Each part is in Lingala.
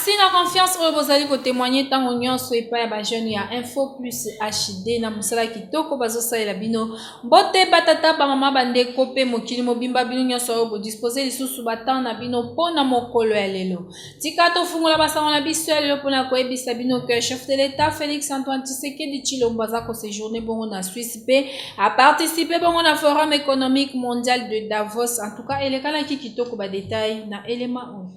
Merci na confiance oyo bozali ko témoigner tango nyonso epai ya jeune ya Info Plus HD na musala kitoko bazosalela bino mbote batata ba mama bandeko pe mokili mobimba bino nyonso oyo bodisposer lisusu batang na bino pona mokolo ya lelo tika tofungola basango na biso ya lelo pona koyebisa bino que chef de l'État Félix Antoine Tshisekedi Tshilombo aza ko séjourner bongo na Suisse pe a participer bongo na forum économique mondial de Davos. En tout cas elekana ki kitoko ba détail na élément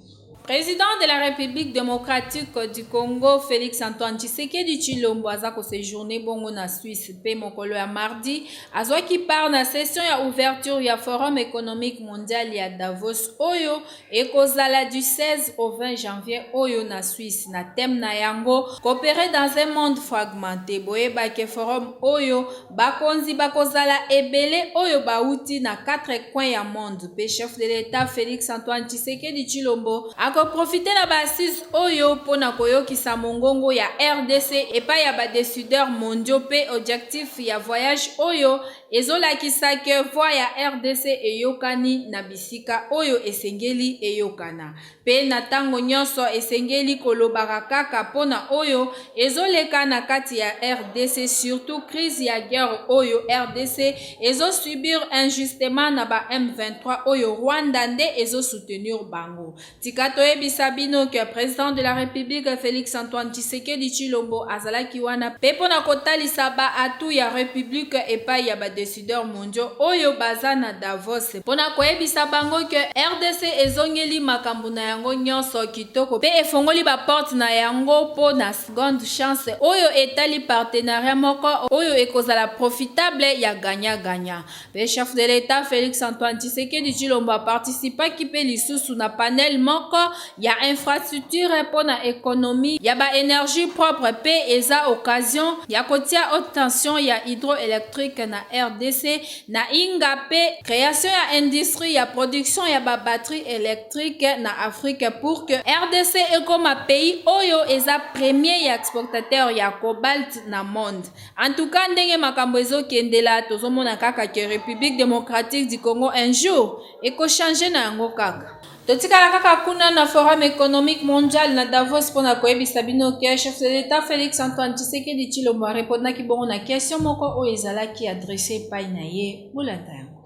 Président de la République démocratique du Congo, Félix Antoine Tshisekedi Tshilombo aza ko séjourner bongo na Suisse pe mokolo ya mardi azwa ki part na session ya ouverture ya forum économique mondial ya Davos oyo ekozala du 16 au 20 janvier oyo na Suisse na thème na yango coopérer dans un monde fragmenté boyeba ke forum oyo bakonzi bakozala ebele oyo bauti na 4 coins ya monde pe chef de l'État Félix Antoine Tshisekedi Tshilombo profiter na basis oyo pona koyokisa mongongo ya RDC epai ya ba décideurs mondiaux pe objectif ya voyage oyo ezolakisa ke voie ya RDC eyokani na bisika oyo esengeli eyokana pe na tango nyonso esengeli kolobaka kaka pona oyo ezoleka na kati ya RDC surtout crise ya guerre oyo RDC ezosubir injustement na ba M23 oyo Rwanda nde ezosoutenir bango tikato Sabino que président de la République Félix Antoine Tshisekedi Tshilombo azalaki wana pe pona kotalisa ba atu ya République epai ya ba décideurs mondiaux oyo baza na Davos pona koyebisa bango que RDC ezongeli makambo na yango nyonso kitoko pe efongoli ba porte na yango pona seconde chance oyo etali partenariat moko oyo ekozala profitable ya gagnant-gagnant. Le chef de l'État Félix Antoine Tshisekedi Tshilombo a participé ki pe lisusu na panel moko ya infrastructure pona économie ya ba énergie propre pe eza occasion ya kotia haute tension ya hydroélectrique na RDC na inga pe création ya industrie ya production ya ba batterie électrique na Afrique pour que RDC ekoma pays oyo eza premier ya exportateur ya cobalt na monde. En tout cas ndenge makambo ezokendela tozomona kaka ke République démocratique du Congo un jour eko changer na yango kaka. Totikala kaka kuna na forum économique mondial na Davos pona koyebisa bino ke chef de l'État Félix Antoine Tshisekedi Tshilombo répondaki bongo na question moko oyo ezalaki adressé pai na ye bulanda yango.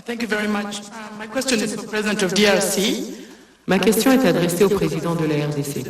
Thank you very much. My question is for President of DRC. Ma question est adressée au président de la RDC.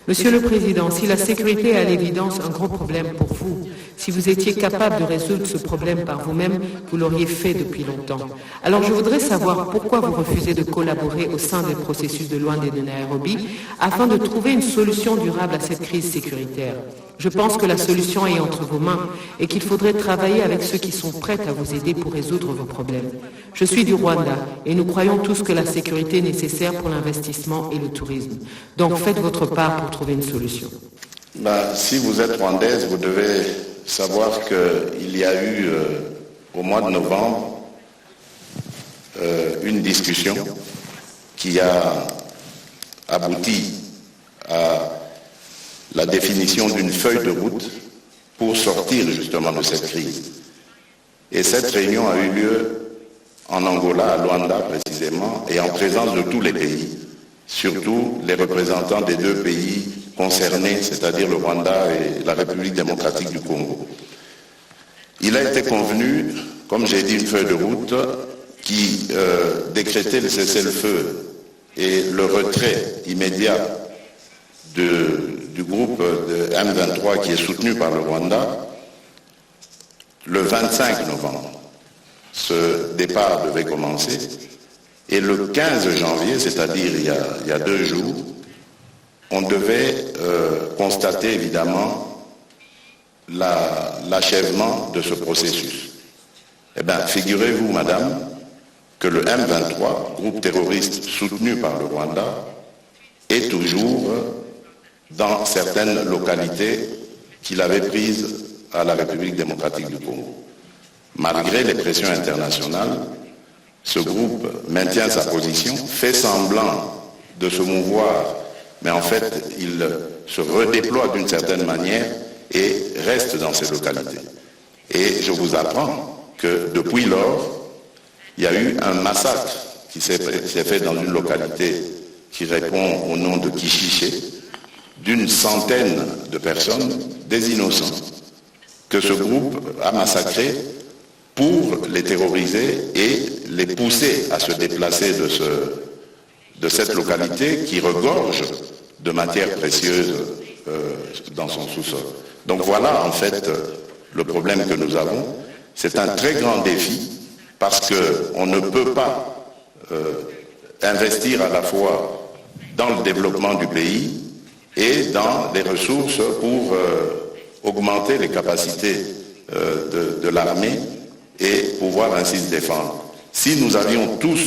Monsieur le Président, si la sécurité est à l'évidence un gros problème pour vous, si vous étiez capable de résoudre ce problème par vous-même, vous l'auriez fait depuis longtemps. Alors je voudrais savoir pourquoi vous refusez de collaborer au sein des processus de Luanda et de Nairobi afin de trouver une solution durable à cette crise sécuritaire. Je pense que la solution est entre vos mains et qu'il faudrait travailler avec ceux qui sont prêts à vous aider pour résoudre vos problèmes. Je suis du Rwanda et nous croyons tous que la sécurité est nécessaire pour l'investissement et le tourisme. Donc faites votre part pour trouver une solution. Si vous êtes rwandaise, vous devez savoir qu'il y a eu au mois de novembre une discussion qui a abouti à la définition d'une feuille de route pour sortir justement de cette crise. Et cette réunion a eu lieu en Angola, à Luanda précisément, et en présence de tous les pays, surtout les représentants des deux pays concernés, c'est-à-dire le Rwanda et la République démocratique du Congo. Il a été convenu, comme j'ai dit, une feuille de route qui décrétait le cessez-le-feu et le retrait immédiat du groupe de M23 qui est soutenu par le Rwanda le 25 novembre. Ce départ devait commencer et le 15 janvier, c'est-à-dire il y a 2 jours, on devait constater évidemment l'achèvement de ce processus. Eh bien, figurez-vous, madame, que le M23, groupe terroriste soutenu par le Rwanda, est toujours dans certaines localités qu'il avait prises à la République démocratique du Congo. Malgré les pressions internationales, ce groupe maintient sa position, fait semblant de se mouvoir, mais en fait, il se redéploie d'une certaine manière et reste dans ces localités. Et je vous apprends que depuis lors, il y a eu un massacre qui s'est fait dans une localité qui répond au nom de Kishiché, d'une centaine de personnes, des innocents, que ce groupe a massacrés pour les terroriser et les pousser à se déplacer de cette localité qui regorge de matières précieuses dans son sous-sol. Donc voilà en fait le problème que nous avons. C'est un très grand défi parce qu'on ne peut pas investir à la fois dans le développement du pays et dans les ressources pour augmenter les capacités de l'armée et pouvoir ainsi se défendre. Si nous avions tous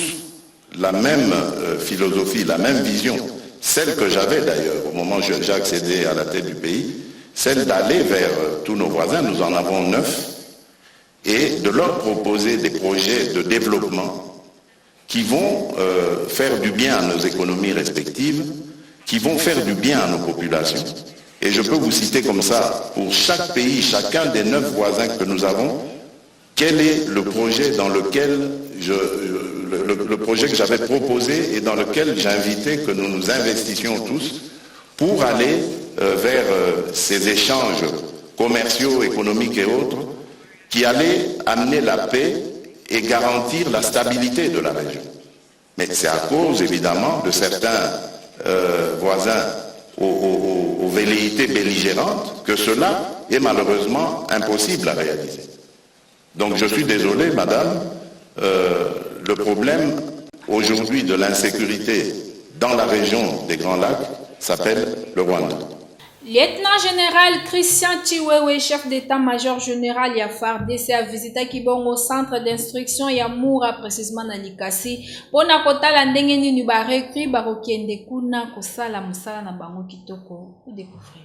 la même philosophie, la même vision, celle que j'avais d'ailleurs au moment où j'ai accédé à la tête du pays, celle d'aller vers tous nos voisins, nous en avons 9, et de leur proposer des projets de développement qui vont faire du bien à nos économies respectives, qui vont faire du bien à nos populations. Et je peux vous citer comme ça, pour chaque pays, chacun des 9 voisins que nous avons, quel est le projet dans lequel le projet que j'avais proposé et dans lequel j'invitais que nous nous investissions tous pour aller vers ces échanges commerciaux, économiques et autres qui allaient amener la paix et garantir la stabilité de la région. Mais c'est à cause évidemment de certains voisins aux velléités belligérantes que cela est malheureusement impossible à réaliser. Donc je suis désolé, madame, le problème aujourd'hui de l'insécurité dans la région des Grands Lacs s'appelle le Rwanda. Lieutenant-général Christian Chiwewe, chef d'état-major général ya FARDC, a visité Kibongo centre d'instruction ya Moura, précisément na Likasi, pona kotala ndenge nini ba recrue ba kokende kuna kosala musala na bango kitoko. Découvrir.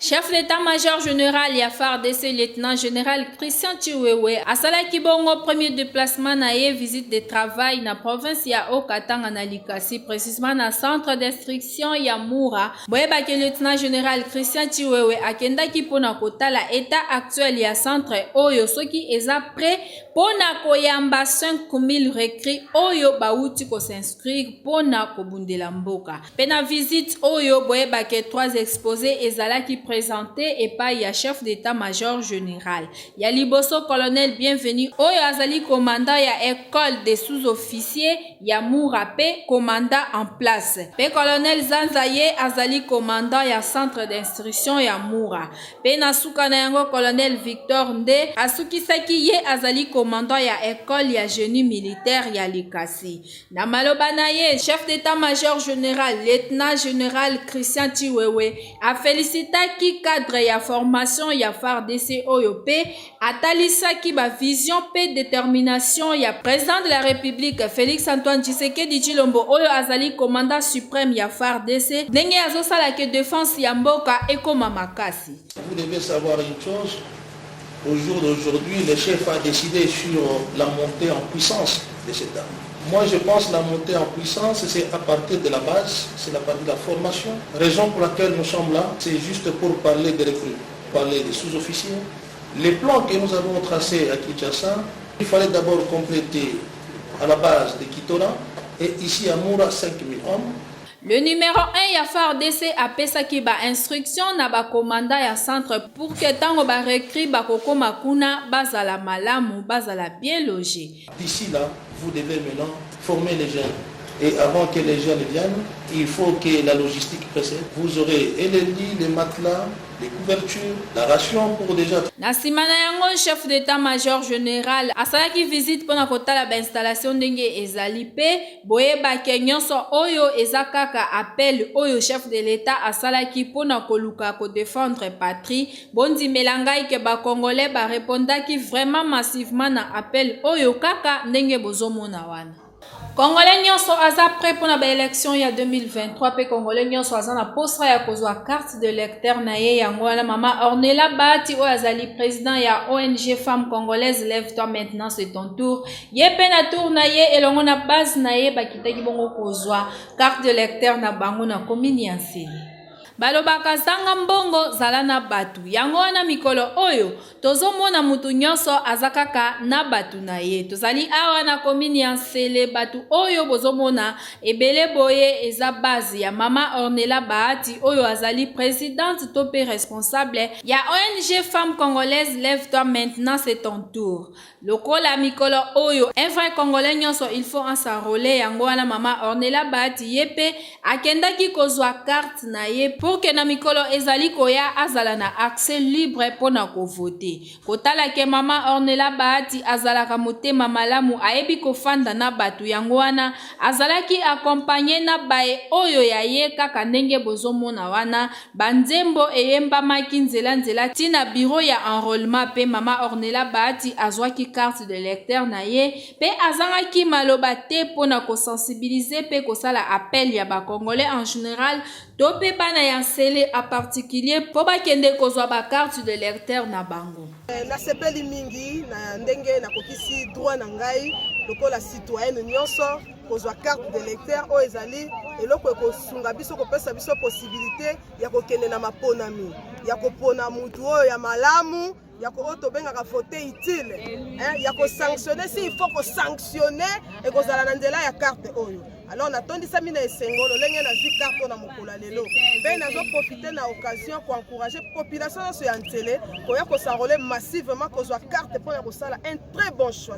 Chef d'état-major général ya FARDC, lieutenant-général Christian Chiwewe, asala Kibongo premier déplacement na ye visite de travail na province ya Okatanga na Likasi, précisément na centre d'instruction ya Moura. Boyeba ke lieutenant-général Christian Chiwewe akenda ki pona kotala état actuel ya centre oyo soki eza prêt pona koyamba 5000 recrues oyo bauti ko s'inscrire pona kobundela mboka. Pena visite oyo boyeba ke 3 exposés ezalaki présenté et par ya chef d'état-major général. Ya liboso colonel bienvenu oyo azali commandant ya école des sous-officiers ya Mourape commandant en place. Pe colonel Zanzaye azali commandant ya centre d'instruction ya Moura. Pe nasuka na yango colonel Victor Nde asukisaki ye azali commandant ya école ya génie militaire ya Likasi. Na maloba na ye chef d'état-major général lieutenant général Christian Chiwewe a félicitaki cadre ya formation ya FARDC oyo pe atalisaki ba vision pe détermination ya président de la République Félix Antoine Tshisekedi Tshilombo oyo azali commandant suprême ya FARDC ndenge azosala ke défense ya mboka ekoma makasi. Vous devez savoir une chose, au jour d'aujourd'hui, le chef a décidé sur la montée en puissance de cette arme. Moi, je pense que la montée en puissance, c'est à partir de la base, c'est la partie de la formation. Raison pour laquelle nous sommes là, c'est juste pour parler des recrues, parler des sous-officiers. Les plans que nous avons tracés à Kinshasa, il fallait d'abord compléter à la base de Kitora et ici à Moura 5000 hommes. Le numéro 1 ya FARDC a pesaki ba instruction na ba commandant ya centre pour que tango ba recrue ba kokoma kuna bazala malamu bazala bien logé. D'ici là, vous devez maintenant former les jeunes. Et avant que les jeunes viennent, il faut que la logistique précède. Vous aurez et les lits, les matelas, les couvertures, la ration pour déjà. Nasimana yango chef d'état-major général asalaki visite pona kotala ba installation ndenge ezali pe boyeba ke nyonso oyo ezakaka appel oyo chef de l'état asalaki pona koluka ko défendre patrie bondi melangai ke ba congolais ba répondaki vraiment massivement na appel oyo kaka ndenge bozomona wana. Congolais nyonso aza prêt pour la élection ya 2023 pe Congolais nyonso aza na postra ya kozwa carte de lecteur na ye yango wana mama Ornella Bati o azali président ya ONG Femmes Congolaises Lève-toi maintenant c'est ton tour ye pe na tour na ye elongo na base na ye bakitaki bongo kozwa carte de lecteur na bango na commune ya Nsele. balobaka zanga mbongo zala na batu. Yango wana mikolo oyo tozomona mutu nyonso azakaka na batu na ye. Tozali awa na komini ya Nsele, batu oyo bozomona ebele boye eza base ya Mama Ornella Bahati oyo azali présidente topé responsable ya ONG Femmes Congolaises. Lève-toi maintenant, c'est ton tour. Lokola mikolo oyo un vrai Congolais nyonso il faut en s'enrôler. Yango wana Mama Ornella Bahati yepe akendaki kozwa carte na ye pour que na mikolo ezali koya azala na accès libre pona ko voter. Kotala ke Mama Ornella Bahati azalaka motema malamu ayebi kofanda na batu. Yango wana azalaki accompagné na bae oyo ya ye kaka ndenge bozomona wana banzembo eyembamaki nzela tina bureau ya enrôlement pe Mama Ornella Bahati azwaki carte de lecteur na ye pe azangaki maloba te pona ko sensibiliser pe kosala appel ya ba Congolais en général to pe bana ya Nsele en particulier po bakende kozwa ba carte de lecteur na bango. Na sepeli mingi na ndenge na kokisi droit na ngai lokola citoyenne nyonso kozwa carte de lecteur o ezali eloko ekosunga biso kopesa biso possibilité ya kokende na maponami ya kopona mutu oyo ya malamu ya ko tobengaka vote utile ya ko sanctionner si il faut ko sanctionner et kozala na nzela ya carte oyo. Alors natondisa mina esengolo lenge na zi carte na mokola lelo pe nazo profiter na occasion pour encourager population so ya Nsele koya ko s'enrôler massivement kozwa carte pour ko sala un très bon choix.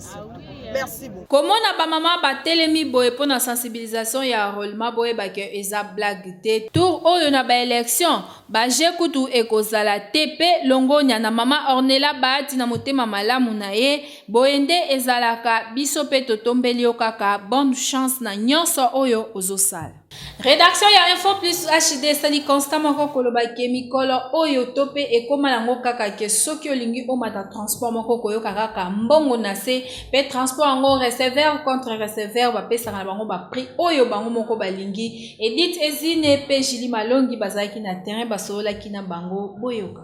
Merci beaucoup. Comment na ba mama ba telemi boye pour na sensibilisation ya enrôlement boye ba ke eza blague te tour oyo na ba élection ba jekutu ekozala tepe longonya na Mama Ornella Bahati na motema malamu na ye boyende ezalaka biso pe totombeli okaka bonne chance na nyonso oyo ozosala. Rédaction ya Info Plus HD sali constamment koloba ke mikolo oyo tope ekoma nango kaka ke soki olingi omata transport moko koyoka kaka mbongo na se pe transport yango receveur contre receveur bapesaka na bango ba prix oyo bango moko balingi. Edith Ezine pe Julie Malongi bazalaki na terrain basololaki na bango boyoka.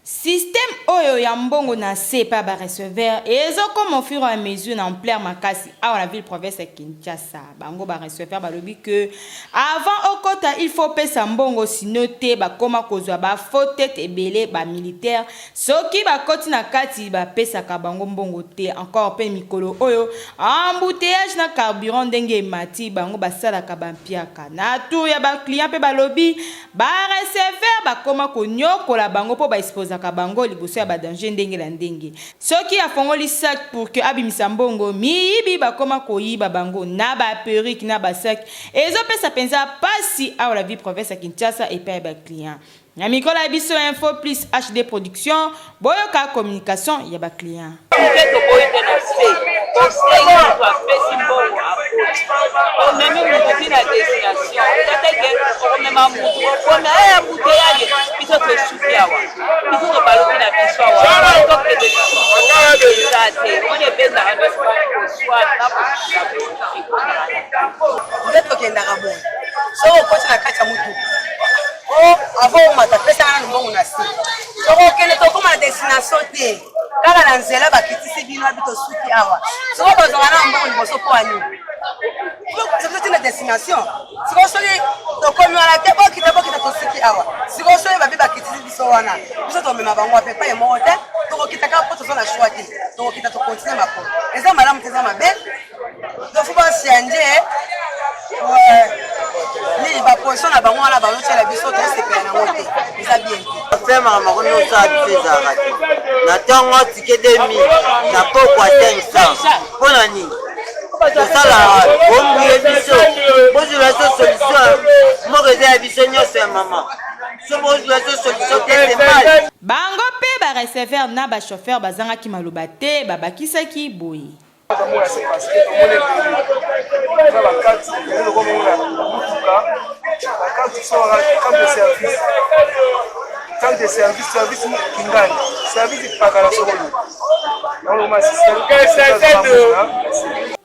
Système oyo ya mbongo na se pa ba receveur ezo comme au fur et à mesure na ampleur makasi à la ville province ya Kinshasa bango ba receveur balobi que avant okota il faut pesa mbongo sinote ba koma kozwa ba faute ebele ba militaire soki ba koti na kati ba pesa ka bango mbongo te encore pe mikolo oyo embouteillage na carburant ndenge mati bango basala ka bampiaka na tour ya ba client pe balobi ba receveur ba koma konyokola bango po ba expose kabango liboso ya ba danger ndenge la ndenge soki afongoli sac pour que abimisa mbongo miyibi bakoma koyiba bango na ba perruque na ba sac ezopesa penza pasi à la vie province ya Kinshasa et pa ba client na mikola biso Info Plus HD production boyoka communication ya ba client avant mata pesa na mbongo na si soko kele to koma destination te kala na nzela bakitisi bino abito suki awa soko kozonga na mbongo liboso po ani c'est une destination soko soli to komi wala te bokita to suki awa soko soli babi bakitisi biso wana biso to mema bango pe pa emo te to kokita ka po to na choix te to kokita to continuer mapo eza malamu te za mabe to fuba sianje ni ba position na bango wana bango tshela biso to sepela na ngote eza bien sema makono sa teza kati na tongo tike 2000 na pokwa 500 pona ni sala ombiye biso bozi la solution mo reza biso nyoso ya mama so bozi la solution te mal bango pe ba receveur na ba chauffeur bazanga ki maloba te babakisaki boyi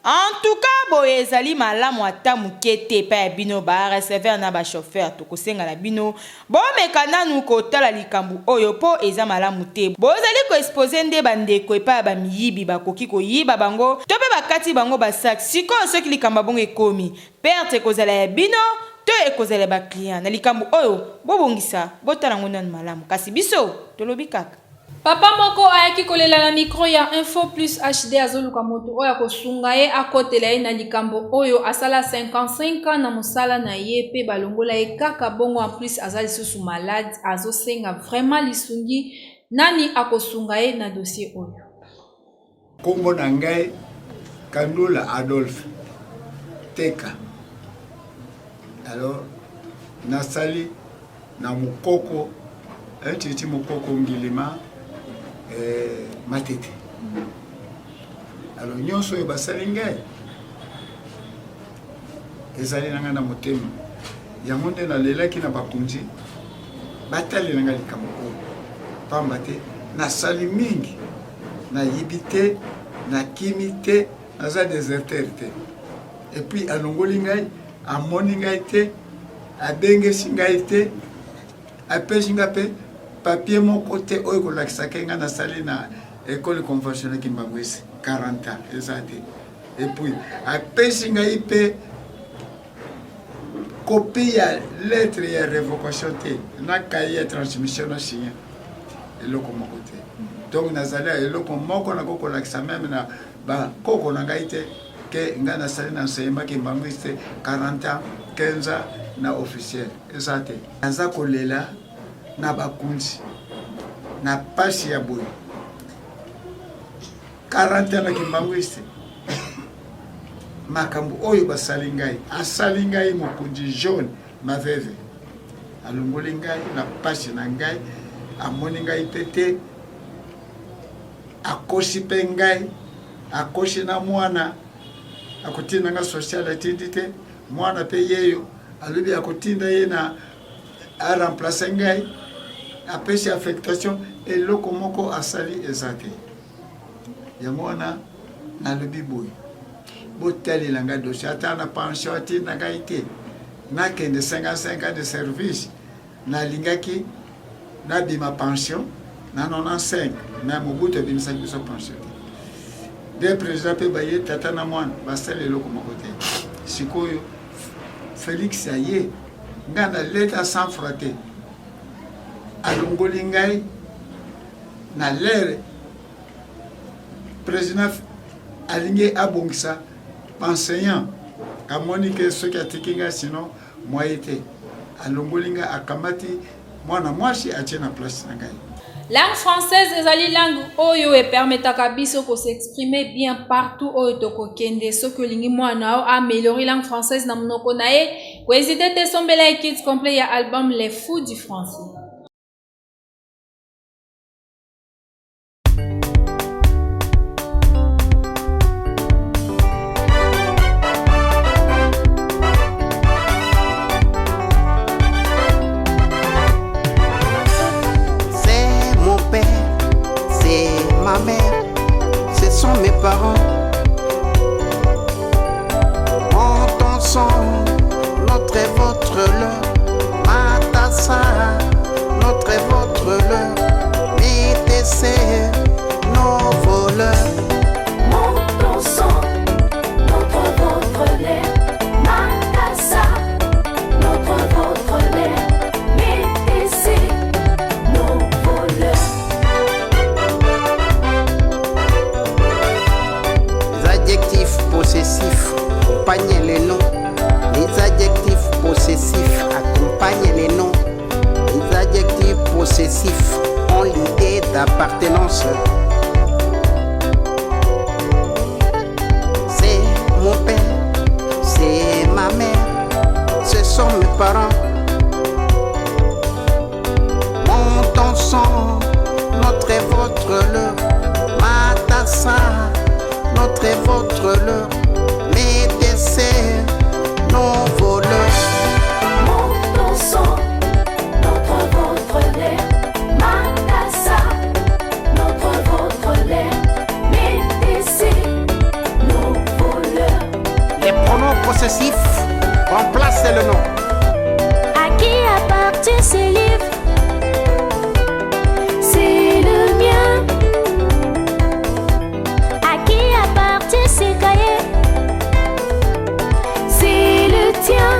En tout cas, boye ezali malamu ata mukete pa ya bino ba receveur na ba chauffeur to kosenga la bino bo mekana nu ko tala likambu oyo po eza malamu te bo ezali ko exposer nde bandeko epa ba miyibi bakoki ko yiba bango to pe bakati bango ba sac siko soki likamba bongo ekomi perte kozala ya bino to ekozela ba client na likambo oyo bobongisa botala ngona malamu kasi biso tolobi kaka Papa moko ayaki kolela na micro ya Info Plus HD azoluka moto oyo akosunga ye akotela ye na likambo oyo asala 55 ans na mosala na ye pe balongola ye kaka bongo en plus aza lisusu malade azosenga vraiment lisungi nani akosunga ye na dossier oyo. Kombo na ngai Kandula Adolphe Teka. Alors nasali na mukoko etiti mukoko ngilima matete. Alors nyonso e basali ngai ezali nanga na motema yango nde nalelaki na bakunzi batali nanga likambo oyo pamba te nasali mingi na yibite na kimite naza déserteur te et puis alongoli ngai amoni ngai te abengesi ngai te apesi ngai pe papier moko te oyo kolakisaka ngai nasali na école conventionnelle Kimbangwisi 40 ans eza te et puis apesi ngai pe copie ya lettre ya révocation te na cahier ya transmission na signé eloko moko te donc nazali eloko moko na kokolakisa meme na bakoko na ngai te ke ngai nasali na enseignement Kimbangwisi te 40 ans 15 ans na officiel eza te naza kolela na bakunzi na pasi ya boye 40 ans na Kimbangwisi makambo oyo basali ngai asali ngai mokunzi jaune maveve alongoli ngai na pasi na ngai amoni ngai pete akosi pe ngai akosi na mwana akotinda nga social atindi te mwana pe yeyo alobi akotinda ye na a remplacer ngai apesi affectation eloko moko asali eza te yango wana nalobi boye botalela ngai dossier ata na pension atinda ngai te nakende 55 ans de service nalingaki nabima pension na 95 na mobutu abimisaki biso pension de président pe baye tata na mwana basala eloko moko te sikoyo Félix aye ngai na leta sans frate alongoli ngai na lere président alingi abongisa enseignant amoni ke soki atiki ngai sino moye te alongoli ngai akamati mwana mwasi atie na place na ngai. Langue française ezali langue oyo e permetaka biso ko s'exprimer bien partout oyo tokokende soki olingi mwana o améliorer langue française na monoko na ye ko hésiter te sombela kit complet ya album Les Fous du Français. Ce sont mes parents. Montons son, notre et votre leur, Matassa, notre et votre leur, Métessé, nos voleurs. Montons son, notre et votre leur, Matassa, notre et votre leur, Métessé, nos voleurs. Possessifs, accompagnent les noms. Les adjectifs possessifs accompagnent les noms. Les adjectifs possessifs ont l'idée d'appartenance. C'est mon père, c'est ma mère, ce sont mes parents. Montons son, notre et votre leur, Matassa, notre et votre leur, Métessé, nos voleurs. Montons son, notre et votre leur, Matassa, notre et votre leur, Métessé, nos voleurs. Les pronoms possessifs remplacent le nom. À qui appartient ce livre? C'est le mien. Ces cahiers, c'est le tien.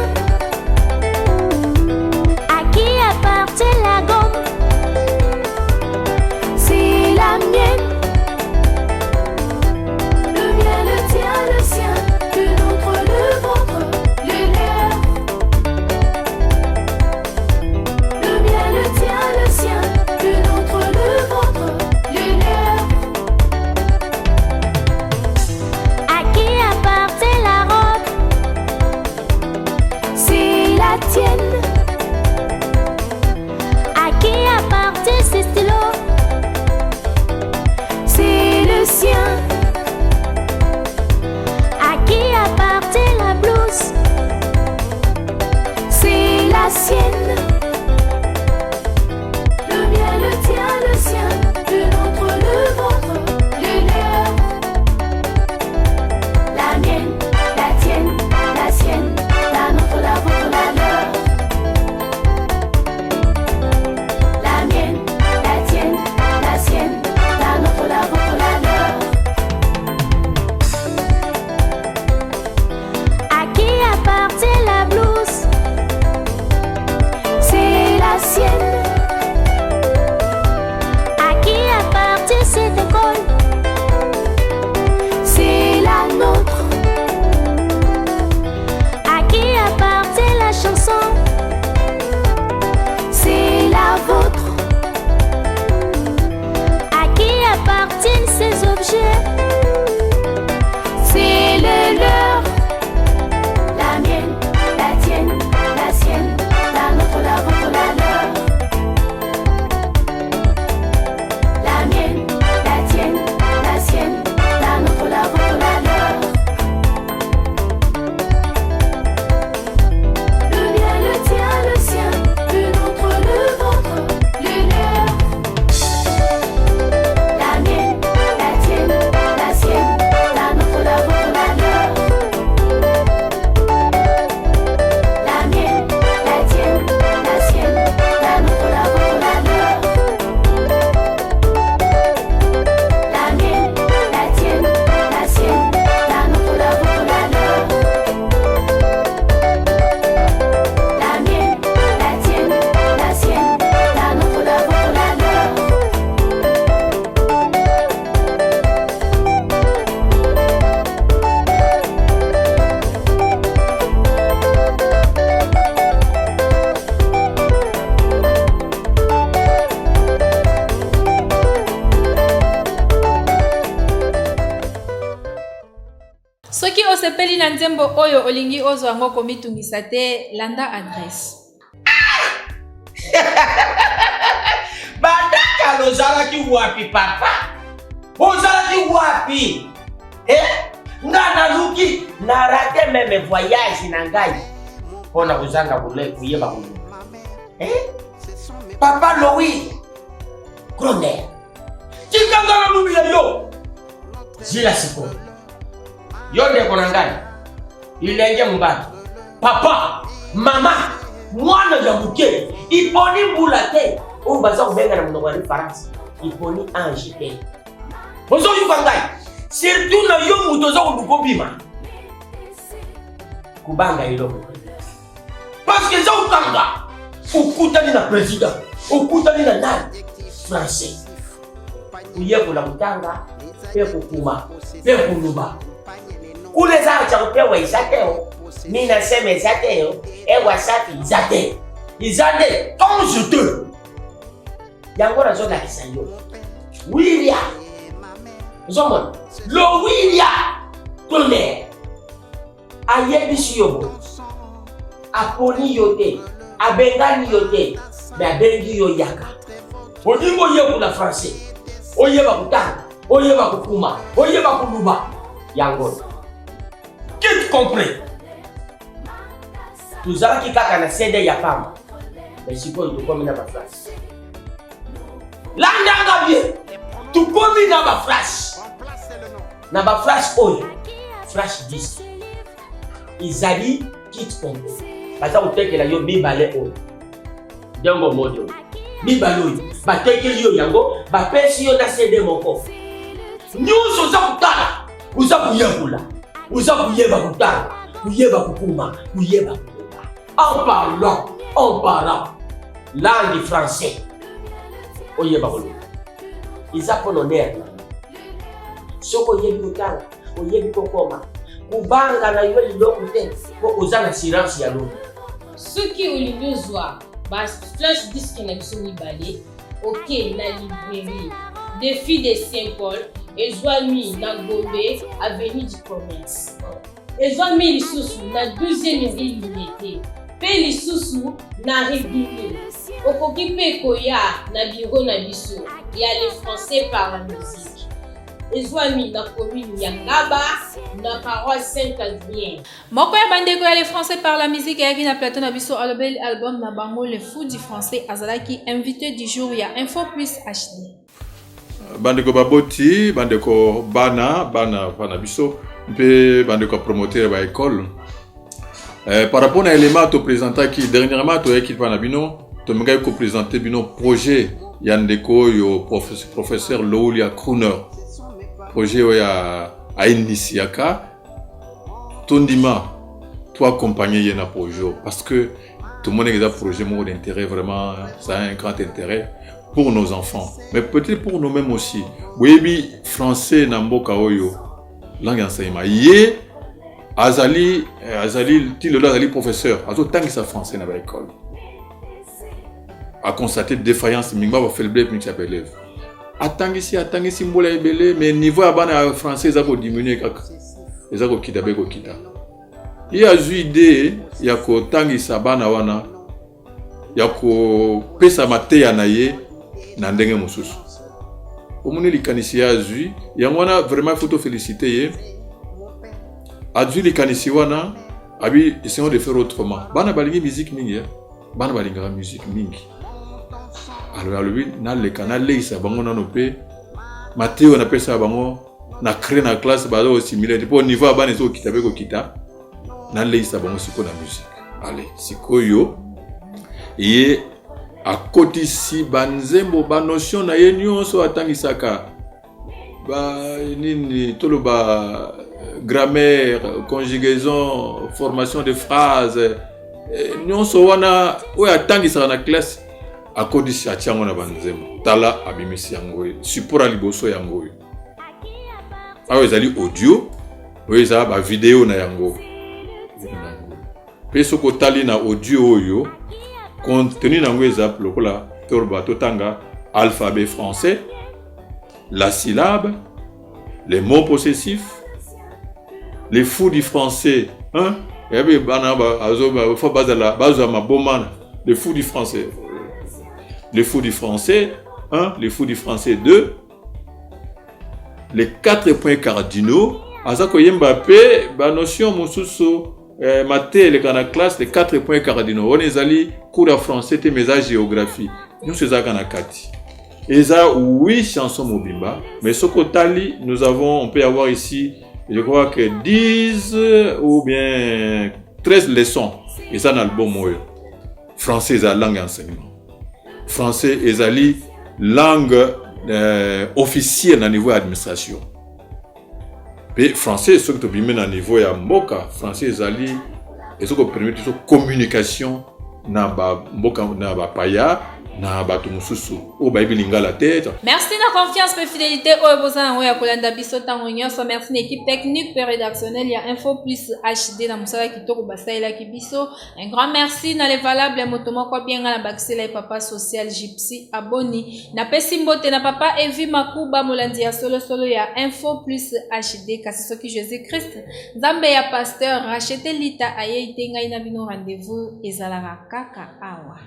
objet. C'est le leur. La mienne, la tienne, la sienne, la nôtre, la vôtre, la leur. La mienne, la tienne, la sienne, la nôtre, la vôtre, la leur. Le mien, le tien, le sien, le nôtre, le vôtre, le leur. La mienne, la tienne, la sienne, la nôtre, la vôtre, la leur. La mienne, la tienne, la sienne, la nôtre, la vôtre, la leur. La mienne, la tienne, la sienne, la nôtre, la vôtre, la leur. La mienne, la tienne, la sienne, la nôtre, la vôtre, la leur. soki osepeli na nzembo oyo olingi ozwa yango komitungisa te landa adresse. Badaka lozalaki wapi papa? Ozalaki wapi? Nga naluki na rate meme voyage na ngai pona kozanga kuyeba kulu. Papa Louis Gronder chikanga na lubila yo zila siko yo ndeko na ngai ilenge mbali papa mama mwana ya muke iponi mbula te oyo baza kobenga na monoko ya Faransa iponi ange te ozoyoka ngai surtout na yo moto oza koluka obima kubanga eloko parce que eza okanga okutani na président okutani na nani français kuyekola kutanga mpe kokuma mpe koluba kule eza acha kupewa eza teo mina seme eza teo ewasafi eza te eza te tonge te yango nazolakisa yo William ozomona lo William Tonnerre ayebisi yo aponi yo te abengani yo te me abengi yo yaka olingo yekula français oyeba kutanga oyeba kukuma oyeba kuluba yango qui comprend tuzalaki kaka na sede ya pamba mais sikoyo tukomi na baflash landanga bien tukomi na baflash oyo flash 10 izali kit complet baza kotekela yo mibale oyo ndenge modo mibale oyo batekeli yo yango bapesi yo na sede moko nyonso oza kotala oza kuyebula oza kuyeba kutala kuyeba kukuma kuyeba kuluba en parlant langue français oyeba kuluba iza polonere soko oyebi kutala oyebi kokoma kubanga na yo liloko te po oza na silence ya lobo soki olingi ozwa baflash disk na biso mibale oke na librairie défi de Saint-Paul ezwami na Gombe avenue du Commerce ezwami lisusu na 12e rue Unité pe lisusu na Régulier okoki mpe koya na biro na biso ya les Français par la musique ezwami na commune ya Ngaba na paroisse Saint-Adrien. Moko ya bandeko ya les Français par la musique ayaki na plateau na biso alobeli album na bango le fou du français azalaki invité du jour ya Info Plus HD. Bandeko baboti bandeko bana biso mpe bandeko promoteur ba école par rapport à l'élément to présenté qui dernièrement to équipe pana bino to menga ko présenter bino projet yandeko yo professeur Loulia Kruner projet ya initiaka tondima to accompagner yena projet parce que tout le monde a un projet d'intérêt vraiment ça a un grand intérêt pour nos enfants mais peut-être pour nous-mêmes aussi oui français na mboka oyo langue enseignement yé azali professeur azo tangisa français na ba école a constaté défaillance mingi ba faiblesse mingi sa élève atangisi mbola ebele mais niveau ya bana français eza kodiminuer kaka eza kokita be kokita ye azwi idée ya kotangisa bana wana ya kopesa mateya na ye na ndenge mosusu omoni likanisi ye azwi yango wana vraiment il faut toféliciter ye azwi likanisi wana abi essayons de faire autrement bana balingi musique mingi bana balingaka musique mingi alors alobi naleka naleisa bango nano mpe mateyo napesa bango na créer na classe bazo osimile po niveau ya bana ezokita mpe kokita naleisa bango sikoyo na musique ale sikoyo ye akotisi banzembo banotion na ye nyonso atangisaka nini toloba grammaire, conjugaison, formation de phrases nyonso wana oyo atangisaka na classe akodisi atiango na banzembo tala abimisi yango support liboso yango oyo ayo ezali audio oyo eza bavideo na yango mpe soki otali na audio oyo contenu nango eza lokola toloba totanga alphabet français, la syllabe, les mots possessifs, les fous du français, hein? Les fous du français, les fous du français, 1, les fous du français 2, les 4 points cardinaux, Azako Yembape, notion Moussousou, Maté, les gars classe, les 4 points cardinaux. On est allé cours de français, et mes géographie. Nous sommes à Kati. Et ça, 8 chansons Mobimba. Mais ce côté, nous avons, on peut avoir ici, je crois que 10 ou bien 13 leçons. Et ça, dans l'album, français, c'est la langue enseignement. Français, c'est la langue officielle au niveau de l'administration. Et français, c'est ce que tu as au niveau de Mboka. Français, c'est ce qui permet de communication dans Mboka, dans Paya. Merci de la confiance et fidélité au besoin de Kolanda Bisota Monyoso. Merci l'équipe technique et rédactionnelle. Il y a Info Plus HD dans Moussala Kitoko Basaïla Kibiso. Un grand merci dans les valables motomo quoi bien à la baxela et papa social gypsy aboni. Na pesimbote na papa Evi Makuba Molandia solo solo il y a Info Plus HD Kasisoki Jésus Christ. Zambe ya pasteur racheté lita aye itenga ina bino rendez-vous ezalaka kaka awa.